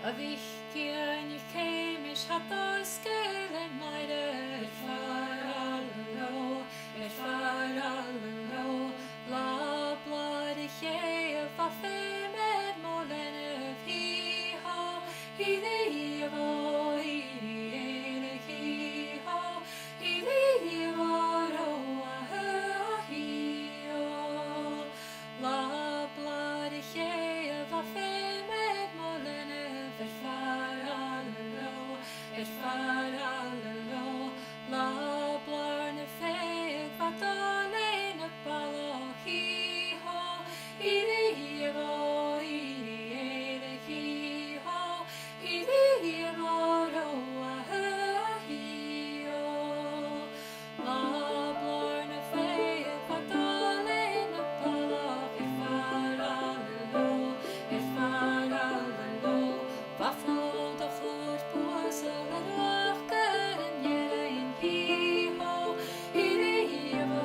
A bhí ceann céim is hatá scéalainn maide far lo lá blood a chéamh a féimid mó lena bhíá híomh éile híá híomh ó a hío lá blood a chéamh a féimid mó lena far lo lá blar na féag fatálé na balla híá híomh éile híá híomh ó a hío lá blar na féag fatálé na balla Baflo de chlut boasel en wachter en jelein híá híomh ó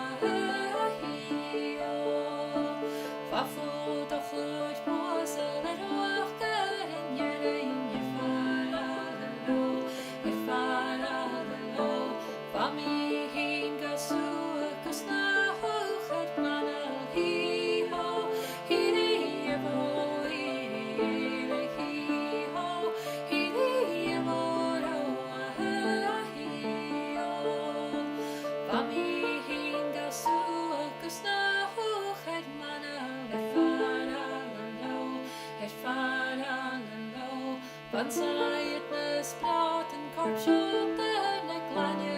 a hío Baflo de chlut boasel en wachter en jelein Fami hin gasú gus na hochad manal híá híomh éile híá híomh ó a hío Fami hin gasú gus na hochad manal far lo Van said na sprat an corpsúta na glanne